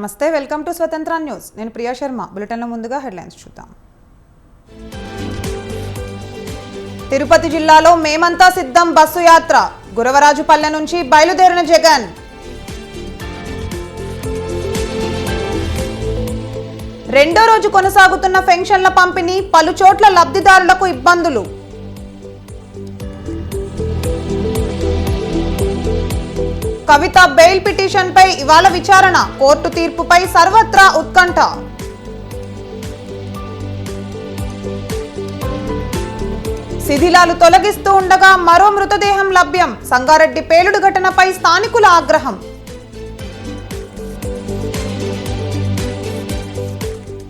నమస్తే, welcome to స్వతంత్ర news. నేను ప్రియా శర్మ. బులెటిన్లో ముందుగా హెడ్లైన్స్ చూద్దాం. తిరుపతి జిల్లాలో మేమంతా సిద్ధం బస్సు యాత్ర. గురవరాజుపల్లె నుంచి బయలుదేరిన జగన్. రెండో రోజు కొనసాగుతున్న పెన్షన్ల పంపిణీ, పలు చోట్ల లబ్ధిదారులకు ఇబ్బందులు. కవిత బెయిల్ పిటిషన్పై ఇవాళ విచారణ. కోర్టు తీర్పుపై సర్వత్రా ఉత్కంఠ. శిథిలాలు తొలగిస్తూ ఉండగా మరో మృతదేహం లభ్యం. సంగారెడ్డి పేలుడు ఘటనపై స్థానికుల ఆగ్రహం.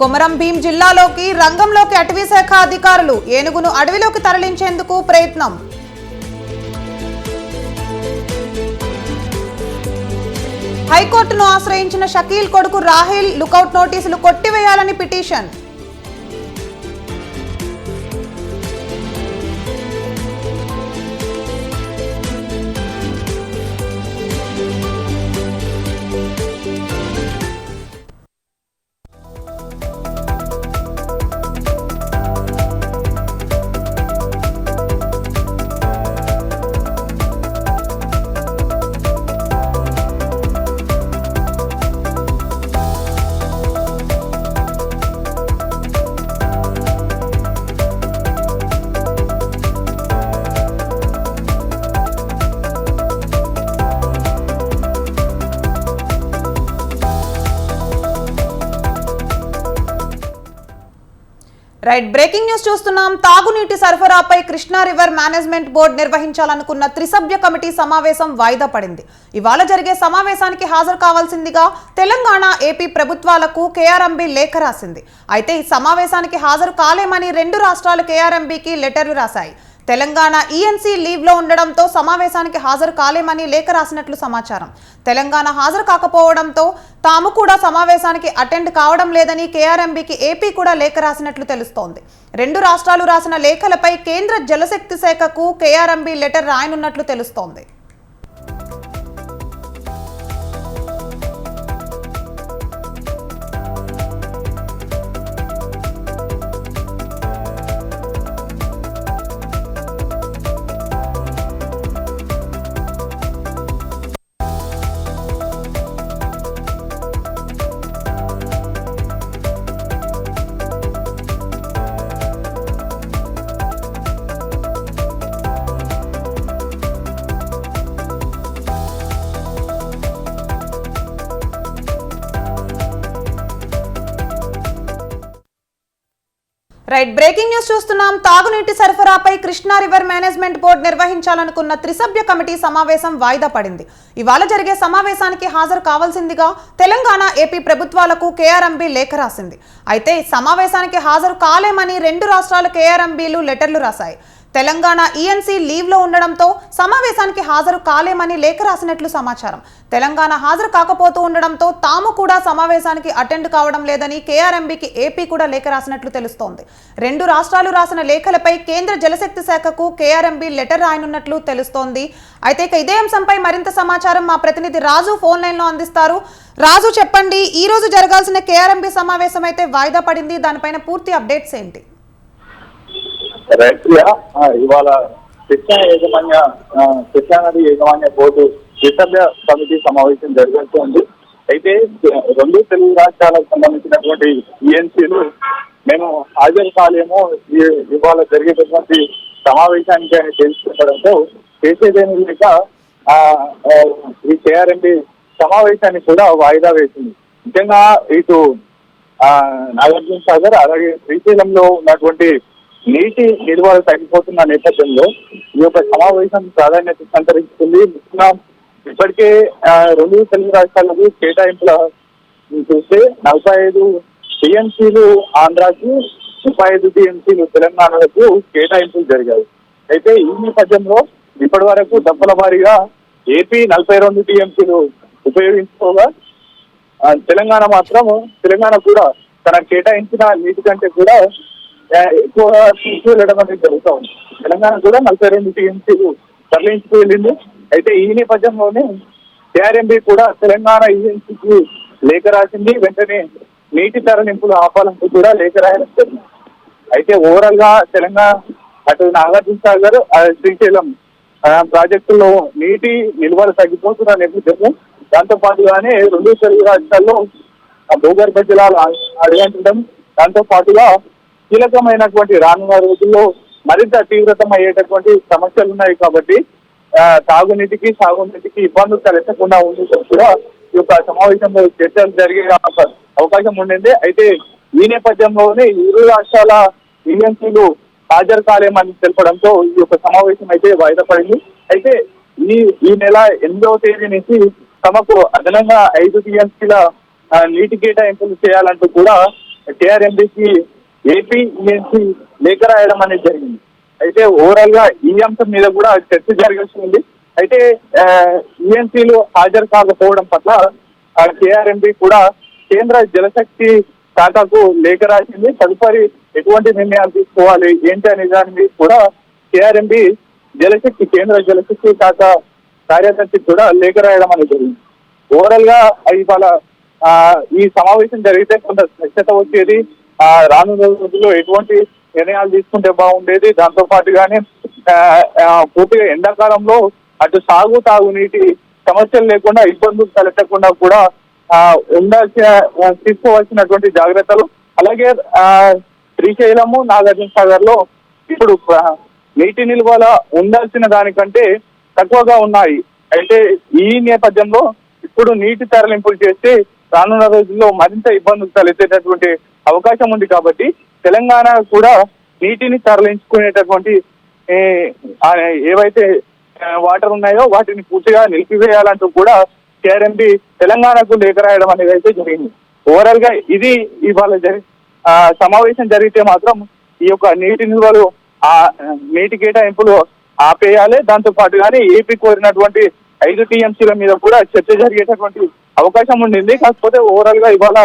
కొమరం భీం జిల్లాలోకి రంగంలోకి అటవీశాఖ అధికారులు. ఏనుగును అడవిలోకి తరలించేందుకు ప్రయత్నం. హైకోర్టును ఆశ్రయించిన షకీల్ కొడుకు రాహిల్ లుకౌట్ నోటీసులు కొట్టివేయాలని పిటిషన్. బ్రేకింగ్ న్యూస్ చూస్తున్నాం. తాగునీటి సరఫరాపై కృష్ణా రివర్ మేనేజ్మెంట్ బోర్డు నిర్వహించాలనుకున్న త్రిసభ్య కమిటీ సమావేశం వాయిదా పడింది. ఇవాళ జరిగే సమావేశానికి హాజరు కావాల్సిందిగా తెలంగాణ, ఏపీ ప్రభుత్వాలకు కేఆర్ఎంబీ లేఖ రాసింది. అయితే ఈ సమావేశానికి హాజరు కాలేమని రెండు రాష్ట్రాలు కేఆర్ఎంబీకి లెటర్లు రాశాయి. తెలంగాణ ఈఎన్సీ లీవ్లో ఉండడంతో సమావేశానికి హాజరు కాలేమని లేఖ రాసినట్లు సమాచారం. తెలంగాణ హాజరు కాకపోవడంతో తాము కూడా సమావేశానికి అటెండ్ కావడం లేదని కేఆర్ఎంబీకి ఏపీ కూడా లేఖ రాసినట్లు తెలుస్తోంది. రెండు రాష్ట్రాలు రాసిన లేఖలపై కేంద్ర జలశక్తి శాఖకు కేఆర్ఎంబీ లెటర్ రాయనున్నట్లు తెలుస్తోంది. బ్రేకింగ్ న్యూస్ చూస్తున్నాం. తాగునీటి సరఫరాపై కృష్ణా రివర్ మేనేజ్మెంట్ బోర్డు నిర్వహించాలనుకున్న త్రిసభ్య కమిటీ సమావేశం వాయిదా పడింది. ఇవాళ జరిగే సమావేశానికి హాజరు కావాల్సిందిగా తెలంగాణ, ఏపీ ప్రభుత్వాలకు కేఆర్ఎంబీ లేఖ రాసింది. అయితే సమావేశానికి హాజరు కాలేమని రెండు రాష్ట్రాలు కేఆర్ఎంబీలు లెటర్లు రాశాయి. తెలంగాణ ఈఎన్సీ లీవ్లో ఉండడంతో సమావేశానికి హాజరు కాలేమని లేఖ రాసినట్లు సమాచారం. తెలంగాణ హాజరు కాకపోతూ ఉండడంతో తాము కూడా సమావేశానికి అటెండ్ కావడం లేదని కేఆర్ఎంబీకి ఏపీ కూడా లేఖ రాసినట్లు తెలుస్తోంది. రెండు రాష్ట్రాలు రాసిన లేఖలపై కేంద్ర జలశక్తి శాఖకు కేఆర్ఎంబీ లెటర్ రాయనున్నట్లు తెలుస్తోంది. అయితే ఇదే అంశంపై మరింత సమాచారం మా ప్రతినిధి రాజు ఫోన్ లైన్లో అందిస్తారు. రాజు, చెప్పండి, ఈ రోజు జరగాల్సిన కేఆర్ఎంబీ సమావేశం అయితే వాయిదా పడింది. దానిపైన పూర్తి అప్డేట్స్ ఏంటి? ఇవాళ కృష్ణా నది యాజమాన్య బోర్డు త్రిసభ్య కమిటీ సమావేశం జరుగుతుంది. అయితే రెండు తెలుగు రాష్ట్రాలకు సంబంధించినటువంటి ఈఎన్సీలు మేము హాజరు కాలేమో ఇవాళ జరిగేటటువంటి సమావేశానికి అని తెలుసుకోవడంతో చేసేదేమీ లేక ఈ కేఆర్ఎంబీ సమావేశాన్ని కూడా వాయిదా వేసింది. ముఖ్యంగా ఇటు నాగార్జున సాగర్ అలాగే శ్రీశైలంలో ఉన్నటువంటి నీటి నిల్వలు తగ్గిపోతున్న నేపథ్యంలో ఈ యొక్క సమావేశం ప్రాధాన్యత సంతరించుకుంది. ముఖ్యంగా ఇప్పటికే రెండు తెలుగు రాష్ట్రాలకు కేటాయింపుల చూస్తే 45 టీఎంసీలు ఆంధ్రాకి, 35 టీఎంసీలు తెలంగాణలకు కేటాయింపులు జరిగాయి. అయితే ఈ నేపథ్యంలో ఇప్పటి వరకు దప్పల వారీగా ఏపీ 42 టీఎంసీలు ఉపయోగించుకోగా తెలంగాణ కూడా తన కేటాయించిన నీటి కంటే కూడా ఎక్కువ తీసుకువెళ్ళడం అనేది జరుగుతూ ఉంది. తెలంగాణ కూడా 42 టీఎంసీలు తరలించుకు వెళ్ళింది. అయితే ఈ నేపథ్యంలోనే కేఆర్ఎంబీ కూడా తెలంగాణ ఈఎన్సీకి లేఖ రాసింది. వెంటనే నీటి తరలింపులు ఆపాలంటూ కూడా లేఖ రాయడం జరిగింది. అయితే ఓవరాల్ గా తెలంగాణ అటు నాగార్జున సాగర్ శ్రీశైలం ప్రాజెక్టుల్లో నీటి నిల్వలు తగ్గిపోతున్న నేపథ్యంలో దాంతో పాటుగానే రెండు తెలుగు రాష్ట్రాల్లో భూగర్భ జలాలు అడుగంటడం, దాంతో పాటుగా కీలకమైనటువంటి రానున్న రోజుల్లో మరింత తీవ్రతం అయ్యేటటువంటి సమస్యలు ఉన్నాయి. కాబట్టి తాగునీటికి సాగునీటికి ఇబ్బందులు తలెత్తకుండా ఉండేందుకు కూడా ఈ యొక్క సమావేశంలో చర్చలు జరిగే అవకాశం ఉండింది. అయితే ఈ నేపథ్యంలోనే ఇరు రాష్ట్రాల ఏజెన్సీలు హాజరు కాలేమని తెలపడంతో ఈ యొక్క సమావేశం అయితే వాయిదా పడింది. అయితే ఈ నెల 8వ తేదీ నుంచి తమకు అదనంగా 5 టీఎంసీల నీటి కేటాయింపులు చేయాలంటూ కూడా కేఆర్ఎంబీకి ఏపీ ఈఎన్సీ లేఖ రాయడం అనేది జరిగింది. అయితే ఓవరాల్ గా ఈ అంశం మీద కూడా చర్చ జరగాల్సి ఉంది. అయితే ఈఎన్సీలు హాజరు కాకపోవడం పట్ల కేఆర్ఎంబీ కూడా కేంద్ర జలశక్తి శాఖకు లేఖ రాసింది. తదుపరి ఎటువంటి నిర్ణయాలు తీసుకోవాలి ఏంటి అనే దాని మీద కూడా కేఆర్ఎంబీ కేంద్ర జలశక్తి శాఖ కార్యదర్శికి కూడా లేఖ రాయడం అనేది జరిగింది. ఓవరాల్ గా ఇవాళ ఈ సమావేశం జరిగితే కొంత స్పష్టత వచ్చేది. రానున్న రోజుల్లో ఎటువంటి నిర్ణయాలు తీసుకుంటే బాగుండేది. దాంతో పాటుగానే పూర్తిగా ఎండాకాలంలో అటు సాగు తాగునీటి సమస్యలు లేకుండా ఇబ్బందులు తలెత్తకుండా కూడా తీసుకోవాల్సినటువంటి జాగ్రత్తలు, అలాగే శ్రీశైలము నాగార్జున సాగర్ లో ఇప్పుడు నీటి నిల్వల ఉండాల్సిన దానికంటే తక్కువగా ఉన్నాయి. అయితే ఈ నేపథ్యంలో ఇప్పుడు నీటి తరలింపులు చేస్తే రానున్న రోజుల్లో మరింత ఇబ్బందులు తలెత్తేటటువంటి అవకాశం ఉంది. కాబట్టి తెలంగాణ కూడా నీటిని తరలించుకునేటటువంటి ఏవైతే వాటర్ ఉన్నాయో వాటిని పూర్తిగా నిలిపివేయాలంటూ కూడా కేఆర్ఎంబీ తెలంగాణకు లేఖ రాయడం అనేది అయితే జరిగింది. ఓవరాల్ గా ఇది ఇవాళ సమావేశం జరిగితే మాత్రం ఈ యొక్క నీటి నిల్వలు నీటి కేటాయింపులు ఆపేయాలి. దాంతో పాటుగానే ఏపీ కోరినటువంటి 5 టీఎంసీల మీద కూడా చర్చ జరిగేటటువంటి అవకాశం ఉండింది. కాకపోతే ఓవరాల్ గా ఇవాళ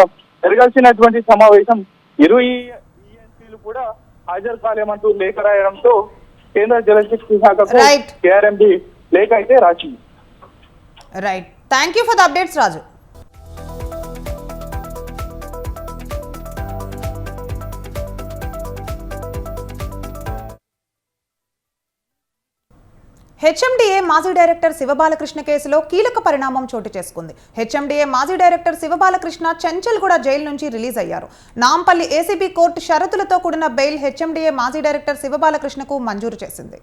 జరగాల్సినటువంటి సమావేశం ఇరు ఈఎన్సీలు కూడా హాజరు కాలేమంటూ లేఖ రాయడంతో కేంద్ర జలశక్తి శాఖకు కేఆర్ఎంబీ లేఖ అయితే రాసింది. Right, thank you for the updates Raju. HMDA మాజీ డైరెక్టర్ శివబాలకృష్ణ కేసులో కీలక పరిణామం చోటు చేసుకుంది. హెచ్ఎండిఏ మాజీ డైరెక్టర్ శివబాలకృష్ణ చెంచల్గూడ జైలు నుంచి రిలీజ్ అయ్యారు. నాంపల్లి ఏసీబీ కోర్టు షరతులతో కూడిన బెయిల్ హెచ్ఎండిఏ మాజీ డైరెక్టర్ శివబాలకృష్ణకు మంజూరు చేసింది.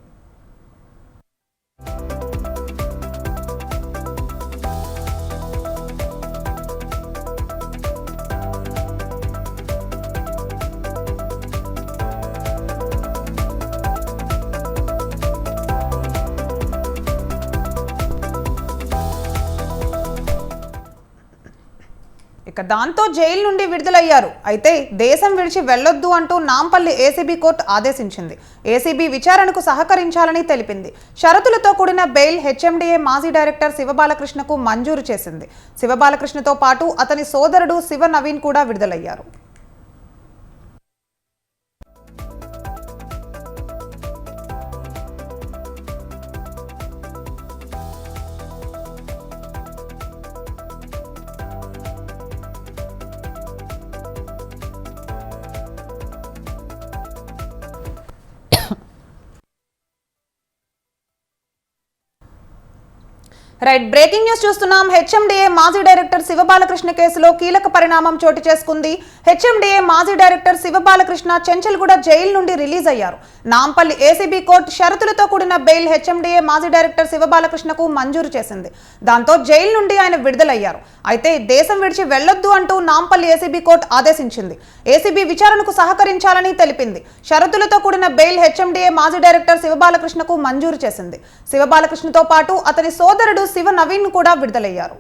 ఇక దాంతో జైలు నుండి విడుదలయ్యారు. అయితే దేశం విడిచి వెళ్లొద్దు అంటూ నాంపల్లి ఏసీబీ కోర్టు ఆదేశించింది. ఏసీబీ విచారణకు సహకరించాలని తెలిపింది. షరతులతో కూడిన బెయిల్ హెచ్ఎండిఏ మాజీ డైరెక్టర్ శివబాలకృష్ణకు మంజూరు చేసింది. శివబాలకృష్ణతో పాటు అతని సోదరుడు శివ నవీన్ కూడా విడుదలయ్యారు. రైట్, బ్రేకింగ్ న్యూస్ చూస్తున్నాం. హెచ్ఎండిఏ మాజీ డైరెక్టర్ శివబాలకృష్ణ కేసులో కీలక పరిణామం చోటు చేసుకుంది. హెచ్ఎండిఏ మాజీ డైరెక్టర్ శివబాలకృష్ణ చెంచల్గూడ జైలు నుండి రిలీజ్ అయ్యారు. నాంపల్లి ఏసీబీ కోర్టు షరతులతో కూడిన బెయిల్ హెచ్ఎండిఏ మాజీ డైరెక్టర్ శివబాలకృష్ణకు మంజూరు చేసింది. దాంతో జైలు నుండి ఆయన విడుదలయ్యారు. అయితే దేశం విడిచి వెళ్లొద్దు అంటూ నాంపల్లి ఏసీబీ కోర్టు ఆదేశించింది. ఏసీబీ విచారణకు సహకరించాలని తెలిపింది. షరతులతో కూడిన బెయిల్ హెచ్ఎండిఏ మాజీ డైరెక్టర్ శివబాలకృష్ణకు మంజూరు చేసింది. శివబాలకృష్ణతో పాటు అతని సోదరుడు శివ నవీన్ కూడా విడుదలయ్యారు.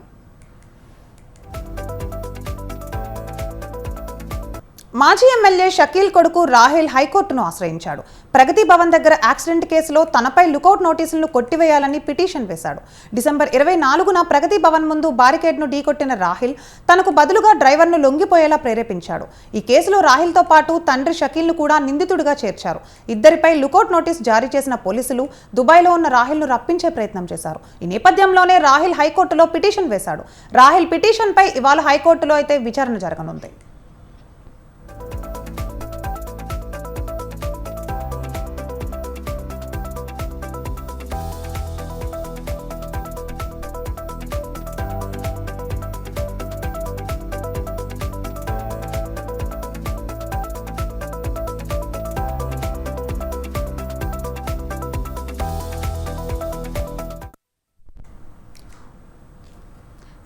మాజీ ఎమ్మెల్యే షకీల్ కొడుకు రాహేల్ హైకోర్టును ఆశ్రయించాడు. ప్రగతి భవన్ దగ్గర యాక్సిడెంట్ కేసులో తనపై లుకౌట్ నోటీసులను కొట్టివేయాలని పిటిషన్ వేశాడు. డిసెంబర్ 24న ప్రగతి భవన్ ముందు బారికేడ్ను ఢీకొట్టిన రాహేల్ తనకు బదులుగా డ్రైవర్ను లొంగిపోయేలా ప్రేరేపించాడు. ఈ కేసులో రాహేల్తో పాటు తండ్రి షకీల్ను కూడా నిందితుడిగా చేర్చారు. ఇద్దరిపై లుకౌట్ నోటీస్ జారీ చేసిన పోలీసులు దుబాయ్లో ఉన్న రాహేల్ను రప్పించే ప్రయత్నం చేశారు. ఈ నేపథ్యంలోనే రాహేల్ హైకోర్టులో పిటిషన్ వేశాడు. రాహేల్ పిటిషన్పై ఇవాళ హైకోర్టులో అయితే విచారణ జరగనుంది.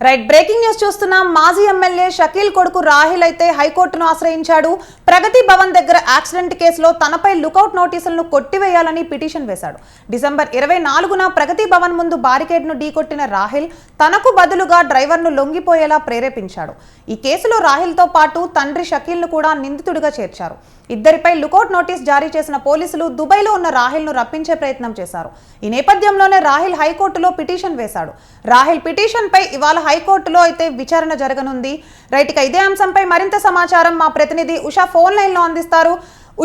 రైట్, బ్రేకింగ్ న్యూస్ చూస్తున్నాం. మాజీ ఎమ్మెల్యే షకీల్ కొడుకు రాహేల్ అయితే హైకోర్టును ఆశ్రయించాడు. ప్రగతి భవన్ దగ్గర యాక్సిడెంట్ కేసులో తనపై లుకౌట్ నోటీసులను కొట్టివేయాలని పిటిషన్ వేశాడు. డిసెంబర్ 24న ప్రగతి భవన్ ముందు బారికేడ్ను ఢీకొట్టిన రాహేల్ తనకు బదులుగా డ్రైవర్ను లొంగిపోయేలా ప్రేరేపించాడు. ఈ కేసులో రాహేల్తో పాటు తండ్రి షకీల్ను కూడా నిందితుడిగా చేర్చారు. ఇద్దరిపై లుకౌట్ నోటీస్ జారీ చేసిన పోలీసులు దుబాయ్లో ఉన్న రాహేల్ను రప్పించే ప్రయత్నం చేశారు. ఈ నేపథ్యంలోనే రాహేల్ హైకోర్టులో పిటిషన్ వేశాడు. రాహేల్ పిటిషన్పై ఇవాళ హైకోర్టులో అయితే విచారణ జరగనుంది. రైట్, ఇక ఇదే అంశంపై మరింత సమాచారం మా ప్రతినిధి ఉషా ఫోన్ లైన్లో అందిస్తారు.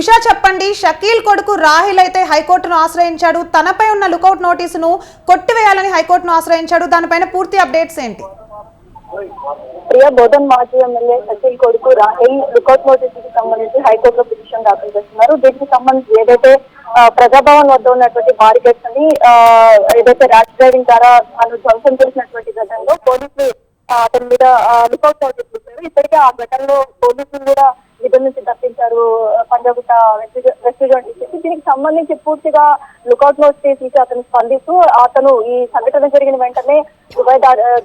ఉషా, చెప్పండి, షకీల్ కొడుకు రాహేల్ అయితే హైకోర్టును ఆశ్రయించాడు. తనపై ఉన్న లుకౌట్ నోటీసును కొట్టివేయాలని హైకోర్టును ఆశ్రయించాడు. దానిపైన పూర్తి అప్డేట్స్ ఏంటి? ప్రియ బోధన్ మాజీ ఎమ్మెల్యే షకీల్ కొడుకు రాహేల్ లుకౌట్ నోటీస్ కి సంబంధించి హైకోర్టులో పిటిషన్ దాఖలు చేస్తున్నారు. దీనికి సంబంధించి ఏదైతే ప్రజాభవన్ వద్ద ఉన్నటువంటి బారికేడ్స్ అని ఏదైతే ర్యాష్ డ్రైవింగ్ ద్వారా తను ధ్వంసం చేసినటువంటి ఘటనలో పోలీసులు అతని మీద లుకౌట్ నోటీస్ ఇచ్చారు. ఇప్పటికే ఆ ఘటనలో పోలీసులు కూడా విధుల నుంచి తప్పించారు పంజాగుట్ట రెస్టారెంట్ ఇచ్చేసి. దీనికి సంబంధించి పూర్తిగా లుకౌట్ నోటీస్ ఇచ్చి అతను స్పందిస్తూ అతను ఈ సంఘటన జరిగిన వెంటనే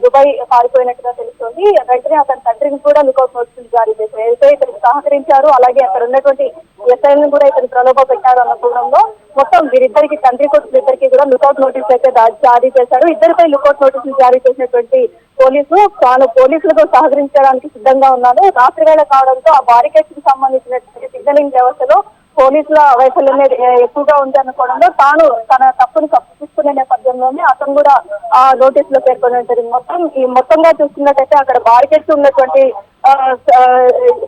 దుబాయ్ పారిపోయినట్టుగా తెలుస్తోంది. వెంటనే అతని తండ్రికి కూడా లుకౌట్ నోటీసులు జారీ చేశారు. అయితే ఇతనికి సహకరించారు, అలాగే అక్కడ ఉన్నటువంటి ఎస్ఐలను కూడా ఇతను ప్రలోభ పెట్టారు అన్న కోణంలో మొత్తం వీరిద్దరికి తండ్రి కొడుకులు ఇద్దరికి కూడా లుకౌట్ నోటీసులు అయితే జారీ చేశారు. ఇద్దరిపై లుకౌట్ నోటీసులు జారీ చేసినటువంటి తాను పోలీసులతో సహకరించడానికి సిద్ధంగా ఉన్నాను. రాత్రి వేళ కావడంతో ఆ బారికేడ్స్ కి సంబంధించినటువంటి సిగ్నలింగ్ వ్యవస్థలో పోలీసుల వైఫల్యం ఎక్కువగా ఉంది అనుకోవడంలో తాను తన తప్పును కప్పిస్తున్న నేపథ్యంలోనే అతను కూడా ఆ నోటీసులో పేర్కొన్నది. మొత్తంగా చూస్తున్నట్టయితే అక్కడ బారికేడ్స్ ఉన్నటువంటి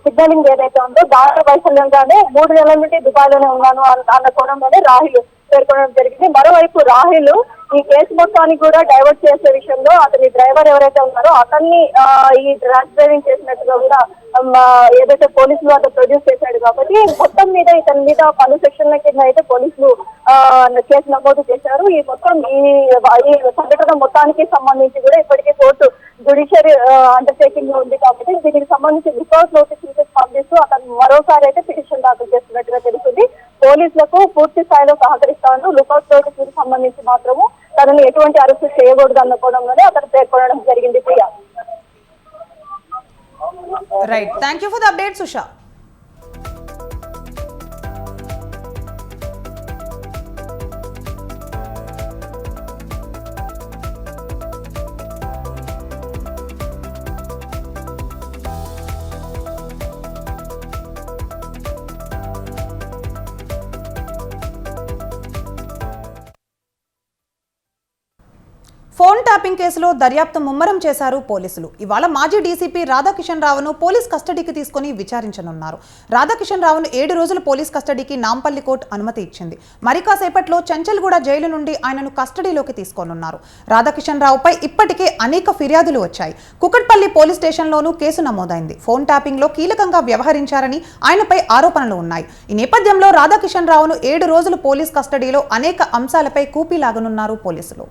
సిగ్నలింగ్ ఏదైతే ఉందో దాని వైఫల్యంగానే 3 నెలల నుండి దుబాయ్ లోనే ఉన్నాను అన్న కోణంలోనే రాహేల్ పేర్కొనడం జరిగింది. మరోవైపు రాహేల్ ఈ కేసు మొత్తాన్ని కూడా డైవర్ట్ చేసే విషయంలో అతని డ్రైవర్ ఎవరైతే ఉన్నారో అతన్ని ఈ ర్యాష్ డ్రైవింగ్ చేసినట్టుగా కూడా ఏదైతే పోలీసులు అతను ప్రొడ్యూస్ చేశాడు. కాబట్టి మొత్తం మీద ఇతని మీద పలు సెక్షన్ల కింద అయితే పోలీసులు కేసు నమోదు చేశారు. ఈ సంఘటన మొత్తానికి సంబంధించి కూడా ఇప్పటికే కోర్టు జ్యుడిషియరీ అండర్టేకింగ్ లో ఉంది. కాబట్టి దీనికి సంబంధించి రిపోర్ట్ నోటీసులు స్పందిస్తూ అతను మరోసారి అయితే పిటిషన్ దాఖలు చేస్తున్నట్టుగా తెలుస్తుంది. పోలీసులకు పూర్తి స్థాయిలో సహకరిస్తాను, లుకౌట్ నోటీసులకు సంబంధించి మాత్రము తనని ఎటువంటి అరెస్ట్ చేయకూడదు అన్న కోణంలోనే అతను పేర్కొనడం జరిగింది. Priya, right, thank you for the updates Usha. Phone tapping కేసులో దర్యాప్తు ముమ్మరం చేశారు పోలీసులు. ఇవాళ మాజీ డీసీపీ రాధాకిషన్ రావును పోలీస్ కస్టడీకి తీసుకుని విచారించనున్నారు. రాధాకిషన్ రావును 7 రోజులు పోలీస్ కస్టడీకి నాంపల్లి కోర్టు అనుమతి ఇచ్చింది. మరి కాసేపట్లో చంచల్గూడ జైలు నుండి ఆయనను కస్టడీలోకి తీసుకోనున్నారు. రాధాకిషన్ రావుపై ఇప్పటికే అనేక ఫిర్యాదులు వచ్చాయి. కుకట్పల్లి పోలీస్ స్టేషన్లోనూ కేసు నమోదైంది. ఫోన్ ట్యాపింగ్లో కీలకంగా వ్యవహరించారని ఆయనపై ఆరోపణలు ఉన్నాయి. ఈ నేపథ్యంలో రాధాకిషన్ రావును 7 రోజులు పోలీస్ కస్టడీలో అనేక అంశాలపై కూపీలాగనున్నారు పోలీసులు.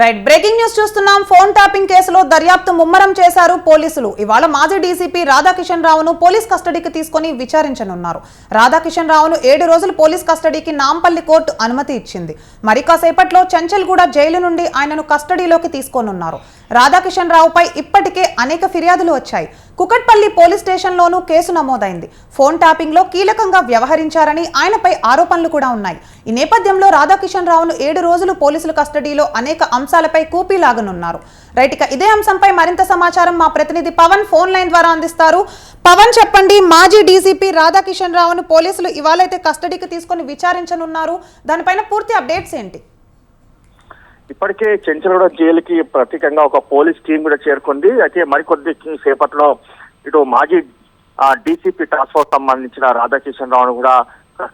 రైట్, బ్రేకింగ్ న్యూస్ చూస్తున్నాం. ఫోన్ ట్యాపింగ్ కేసులో దర్యాప్తు ముమ్మరం చేశారు పోలీసులు. ఇవాళ మాజీ డీసీపీ రాధాకిషన్ రావును పోలీస్ కస్టడీకి తీసుకుని విచారించనున్నారు. రాధాకిషన్ రావును 7 రోజులు పోలీస్ కస్టడీకి నాంపల్లి కోర్టు అనుమతి ఇచ్చింది. మరి కాసేపట్లో చెంచల్గూడ జైలు నుండి ఆయనను కస్టడీలోకి తీసుకోనున్నారు. రాధాకిషన్ రావుపై ఇప్పటికే అనేక ఫిర్యాదులు వచ్చాయి. కుకట్పల్లి పోలీస్ స్టేషన్లోనూ కేసు నమోదైంది. ఫోన్ ట్యాపింగ్ లో కీలకంగా వ్యవహరించారని ఆయనపై ఆరోపణలు కూడా ఉన్నాయి. ఈ నేపథ్యంలో రాధాకిషన్ రావును 7 రోజులు పోలీసుల కస్టడీలో అనేక అంశాలపై కూపీలాగనున్నారు. రైట్, ఇక ఇదే అంశంపై మరింత సమాచారం మా ప్రతినిధి పవన్ ఫోన్ లైన్ ద్వారా అందిస్తారు. పవన్, చెప్పండి, మాజీ డీసీపీ రాధాకిషన్ రావును పోలీసులు ఇవాళైతే కస్టడీకి తీసుకొని విచారించనున్నారు. దానిపైన పూర్తి అప్డేట్స్ ఏంటి? ఇప్పటికే చెంచల్గూడ జైలుకి ప్రత్యేకంగా ఒక పోలీస్ టీం కూడా చేరుకుంది. అయితే మరికొద్ది సేపట్లో ఇటు మాజీ డీసీపీ టాస్క్ ఫోర్స్ సంబంధించిన రాధాకిషన్ రావును కూడా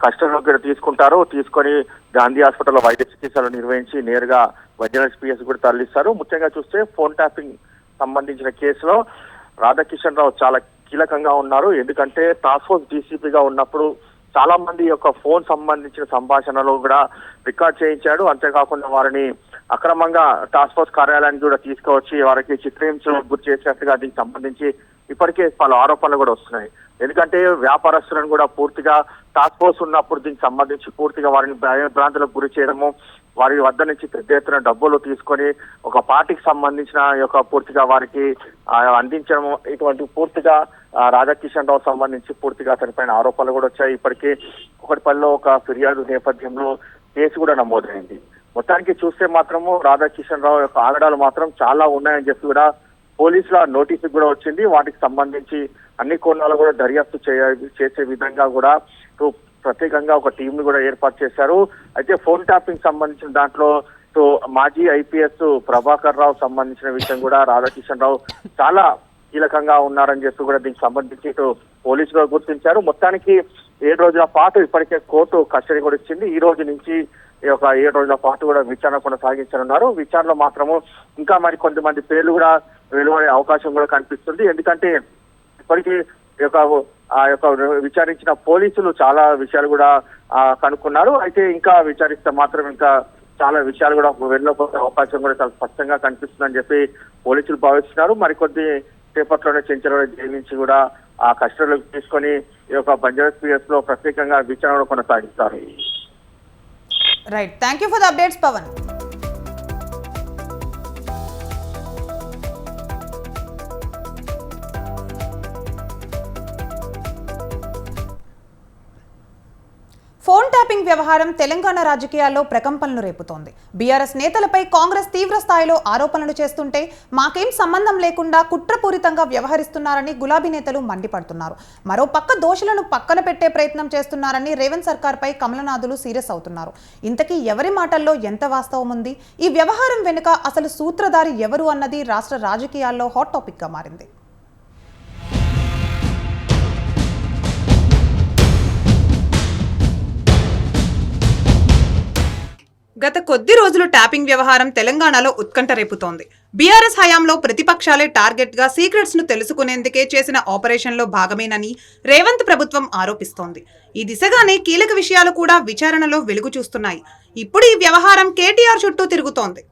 కస్టడీలోకి కూడా తీసుకుంటారు. తీసుకొని గాంధీ హాస్పిటల్లో వైద్య చికిత్సలు నిర్వహించి నేరుగా వైద్యనగర్ పిఎస్ కూడా తరలిస్తారు. ముఖ్యంగా చూస్తే ఫోన్ ట్యాపింగ్ సంబంధించిన కేసులో రాధాకిషన్ రావు చాలా కీలకంగా ఉన్నారు. ఎందుకంటే టాస్క్ ఫోర్స్ డీసీపీగా ఉన్నప్పుడు చాలా మంది యొక్క ఫోన్ సంబంధించిన సంభాషణలు కూడా రికార్డ్ చేయించాడు. అంతేకాకుండా వారిని అక్రమంగా టాస్క్ ఫోర్స్ కార్యాలయానికి కూడా తీసుకువచ్చి వారికి చిత్రహింసలకు గురి చేసినట్టుగా దీనికి సంబంధించి ఇప్పటికే పలు ఆరోపణలు కూడా వస్తున్నాయి. ఎందుకంటే వ్యాపారస్తులను కూడా పూర్తిగా టాస్క్ ఫోర్స్ ఉన్నప్పుడు దీనికి సంబంధించి పూర్తిగా వారిని భయభ్రాంతులకు గురి చేయడము, వారి వద్ద నుంచి పెద్ద ఎత్తున డబ్బులు తీసుకొని ఒక పార్టీకి సంబంధించిన యొక్క పూర్తిగా వారికి అందించడము, ఇటువంటి పూర్తిగా రాధాకిషన్ రావు సంబంధించి పూర్తిగా అతనిపైన ఆరోపణలు కూడా వచ్చాయి. ఇప్పటికే కుకట్పల్లిలో ఒక ఫిర్యాదు నేపథ్యంలో కేసు కూడా నమోదైంది. మొత్తానికి చూస్తే మాత్రము రాధాకిషన్ రావు యొక్క ఆగడాలు మాత్రం చాలా ఉన్నాయని చెప్పి కూడా పోలీసుల నోటీసు కూడా వచ్చింది. వాటికి సంబంధించి అన్ని కోణాలు కూడా దర్యాప్తు చేసే విధంగా కూడా ప్రత్యేకంగా ఒక టీం ను కూడా ఏర్పాటు చేశారు. అయితే ఫోన్ ట్యాపింగ్ సంబంధించిన దాంట్లో మాజీ ఐపీఎస్ ప్రభాకర్ రావు సంబంధించిన విషయం కూడా రాధాకిషన్ రావు చాలా కీలకంగా ఉన్నారని చెప్పి కూడా దీనికి సంబంధించి ఇటు పోలీసులు గుర్తించారు. మొత్తానికి 7 రోజుల పాటు ఇప్పటికే కోర్టు కస్టడీ కూడా ఇచ్చింది. ఈ రోజు నుంచి ఈ యొక్క 7 రోజుల పాటు కూడా విచారణ కొనసాగించనున్నారు. విచారణలో మాత్రము ఇంకా మరి కొంతమంది పేర్లు కూడా వెలువడే అవకాశం కూడా కనిపిస్తుంది. ఎందుకంటే ఇప్పటికీ ఆ యొక్క విచారించిన పోలీసులు చాలా విషయాలు కూడా కనుక్కున్నారు. అయితే ఇంకా విచారిస్తే మాత్రం ఇంకా చాలా విషయాలు కూడా వెళ్ళిపోయే అవకాశం కూడా చాలా స్పష్టంగా కనిపిస్తుందని చెప్పి పోలీసులు భావిస్తున్నారు. మరికొద్ది సేపట్లోనే చెంచల్గూడ జైలు నుంచి కూడా ఆ కస్టడీలోకి తీసుకొని ఈ యొక్క బంజారాస్ పిఎస్ లో ప్రత్యేకంగా విచారణ కొనసాగిస్తారు. Right, thank you for the updates Pavan. Phone tapping వ్యవహారం తెలంగాణ రాజకీయాల్లో ప్రకంపనలు రేపుతోంది. బీఆర్ఎస్ నేతలపై కాంగ్రెస్ తీవ్ర స్థాయిలో ఆరోపణలు చేస్తుంటే మాకేం సంబంధం లేకుండా కుట్రపూరితంగా వ్యవహరిస్తున్నారని గులాబీ నేతలు మండిపడుతున్నారు. మరోపక్క దోషులను పక్కన పెట్టే ప్రయత్నం చేస్తున్నారని రేవంత్ సర్కార్పై కమలనాథులు సీరియస్ అవుతున్నారు. ఇంతకీ ఎవరి మాటల్లో ఎంత వాస్తవం ఉంది? ఈ వ్యవహారం వెనుక అసలు సూత్రధారి ఎవరు అన్నది రాష్ట్ర రాజకీయాల్లో హాట్ టాపిక్ గా మారింది. గత కొద్ది రోజులు ట్యాపింగ్ వ్యవహారం తెలంగాణలో ఉత్కంఠ రేపుతోంది. బీఆర్ఎస్ హయాంలో ప్రతిపక్షాలే టార్గెట్ గా సీక్రెట్స్ ను తెలుసుకునేందుకే చేసిన ఆపరేషన్ లో భాగమేనని రేవంత్ ప్రభుత్వం ఆరోపిస్తోంది. ఈ దిశగానే కీలక విషయాలు కూడా విచారణలో వెలుగు చూస్తున్నాయి. ఇప్పుడు ఈ వ్యవహారం కేటీఆర్ చుట్టూ తిరుగుతోంది.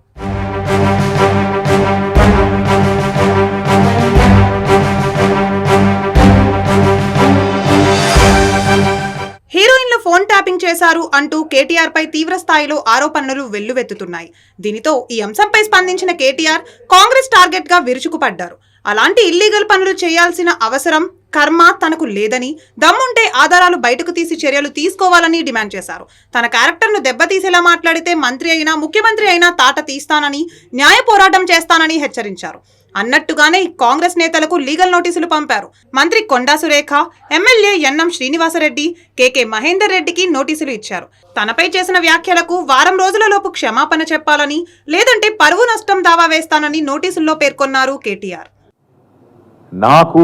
హీరోయిన్లు ఫోన్ ట్యాపింగ్ చేశారు అంటూ కేటీఆర్ పై తీవ్ర స్థాయిలో ఆరోపణలు వెల్లువెత్తుతున్నాయి. దీనితో ఈ అంశంపై స్పందించిన కేటీఆర్ కాంగ్రెస్ టార్గెట్ గా విరుచుకుపడ్డారు. అలాంటి ఇల్లీగల్ పనులు చేయాల్సిన అవసరం కర్మ తనకు లేదని, దమ్ముంటే ఆధారాలు బయటకు తీసి చర్యలు తీసుకోవాలని డిమాండ్ చేశారు. తన క్యారెక్టర్ ను దెబ్బతీసేలా మాట్లాడితే మంత్రి అయినా ముఖ్యమంత్రి అయినా తాట తీస్తానని, న్యాయ పోరాటం చేస్తానని హెచ్చరించారు. అన్నట్టుగానే కాంగ్రెస్ నేతలకు లీగల్ నోటీసులు పంపారు. మంత్రి కొండా సురేఖ, ఎమ్మెల్యే యన్నం శ్రీనివాసరెడ్డి, కేకే మహేందర్ రెడ్డికి నోటీసులు ఇచ్చారు. తనపై చేసిన వ్యాఖ్యలకు వారం రోజులలోపు క్షమాపణ చెప్పాలని, లేదంటే పరువు నష్టం దావా వేస్తానని నోటీసుల్లో పేర్కొన్నారు కేటీఆర్. నాకు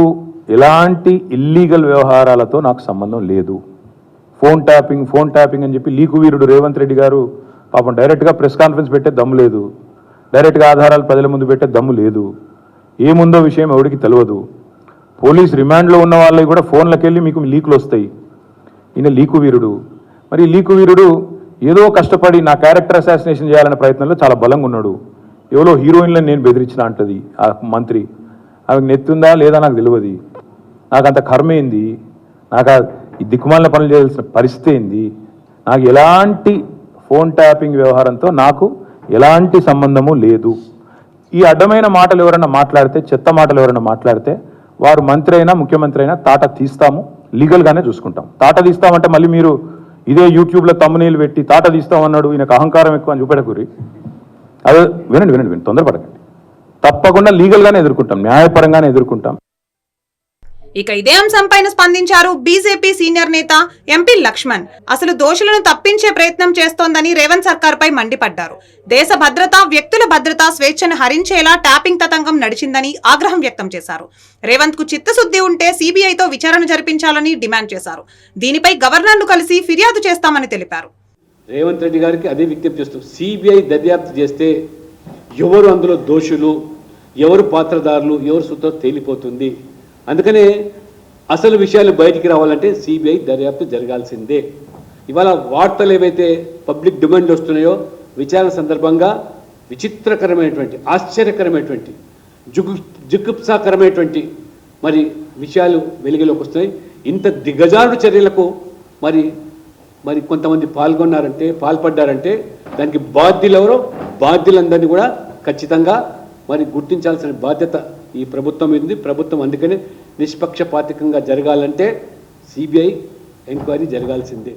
ఎలాంటి ఇల్లీగల్ వ్యవహారాలతో నాకు సంబంధం లేదు. ఫోన్ ట్యాపింగ్ అని చెప్పి లీకు వీరుడు రేవంత్ రెడ్డి గారు పాపం డైరెక్ట్గా ప్రెస్ కాన్ఫరెన్స్ పెట్టే దమ్ము లేదు, డైరెక్ట్గా ఆధారాలు ప్రజల ముందు పెట్టే దమ్ము లేదు. ఏముందో విషయం ఎవరికి తెలియదు. పోలీస్ రిమాండ్లో ఉన్న వాళ్ళకి కూడా ఫోన్లకు వెళ్ళి మీకు లీకులు వస్తాయి. ఈయన లీకు వీరుడు. మరి లీకు వీరుడు ఏదో కష్టపడి నా క్యారెక్టర్ అసాసినేషన్ చేయాలనే ప్రయత్నంలో చాలా బలంగా ఉన్నాడు. ఎవరో హీరోయిన్లను నేను బెదిరించిన అంటది ఆ మంత్రి. ఆమెకు నెత్తుందా లేదా నాకు తెలియదు. నాకు అంత కర్మ ఏంది, నాకు ఈ దిక్కుమాలిన పనులు చేయాల్సిన పరిస్థితి ఏంది, నాకు ఎలాంటి ఫోన్ ట్యాపింగ్ వ్యవహారంతో నాకు ఎలాంటి సంబంధము లేదు. ఈ అడ్డమైన మాటలు ఎవరైనా మాట్లాడితే, చెత్త మాటలు ఎవరైనా మాట్లాడితే వారు మంత్రి అయినా ముఖ్యమంత్రి అయినా తాట తీస్తాము, లీగల్గానే చూసుకుంటాం. తాట తీస్తామంటే మళ్ళీ మీరు ఇదే యూట్యూబ్లో తమ్మునీళ్ళు పెట్టి తాట తీస్తామన్నాడు ఈయనకు అహంకారం ఎక్కువ అని చూపెడకూరి. అదే వినండి, తొందరపడకండి. తప్పకుండా లీగల్గానే ఎదుర్కొంటాం, న్యాయపరంగానే ఎదుర్కొంటాం. ఇక ఇదే అంశంపైన స్పందించారు బీజేపీ సీనియర్ నేత ఎంపీ లక్ష్మణ్. అసలు దోషులను తప్పించే ప్రయత్నం చేస్తోందని రేవంత్ సర్కార్పై మండిపడ్డారు. దేశ భద్రత, వ్యక్తుల భద్రత, స్వేచ్ఛను హరించేలా ట్యాపింగ్ తతంగం నడిచిందని ఆగ్రహం వ్యక్తం చేశారు. రేవంత్ కు చిత్తశుద్ధి ఉంటే సీబీఐతో విచారణ జరిపించాలని డిమాండ్ చేశారు. దీనిపై గవర్నర్ను కలిసి ఫిర్యాదు చేస్తామని తెలిపారు. రేవంత్ రెడ్డి గారికి అదే విజ్ఞప్తి చేస్తూ సిబిఐ దర్యాప్తు చేస్తే ఎవరు అందులో దోషులు, ఎవరు పాత్రదారులు, ఎవరు సూత్రం తేలిపోతుంది. అందుకనే అసలు విషయాలు బయటికి రావాలంటే సిబిఐ దర్యాప్తు జరగాల్సిందే. ఇవాళ వార్తలు ఏవైతే పబ్లిక్ డిమాండ్లు వస్తున్నాయో విచారణ సందర్భంగా విచిత్రకరమైనటువంటి, ఆశ్చర్యకరమైనటువంటి, జుగుప్సాకరమైనటువంటి మరి విషయాలు వెలుగులోకి వస్తున్నాయి. ఇంత దిగజారుడు చర్యలకు మరి కొంతమంది పాల్పడ్డారంటే దానికి బాధ్యులు ఎవరో, బాధ్యులందరినీ కూడా ఖచ్చితంగా మరి గుర్తించాల్సిన బాధ్యత ఈ ప్రభుత్వం ఉంది. ప్రభుత్వం అందుకనే నిష్పక్షపాతికంగా జరగాలంటే సిబిఐ ఎంక్వైరీ జరగాల్సిందే.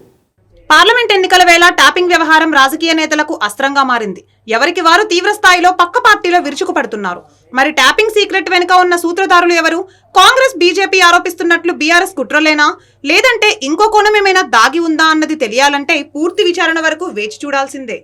పార్లమెంట్ ఎన్నికల వేళ ట్యాపింగ్ వ్యవహారం రాజకీయ నేతలకు అస్త్రంగా మారింది. ఎవరికి వారు తీవ్ర స్థాయిలో పక్క పార్టీలో విరుచుకుపడుతున్నారు. మరి ట్యాపింగ్ సీక్రెట్ వెనుక ఉన్న సూత్రధారులు ఎవరు? కాంగ్రెస్, బీజేపీ ఆరోపిస్తున్నట్లు బీఆర్ఎస్ కుట్రలేనా, లేదంటే ఇంకో కోణం ఏమైనా దాగి ఉందా అన్నది తెలియాలంటే పూర్తి విచారణ వరకు వేచి చూడాల్సిందే.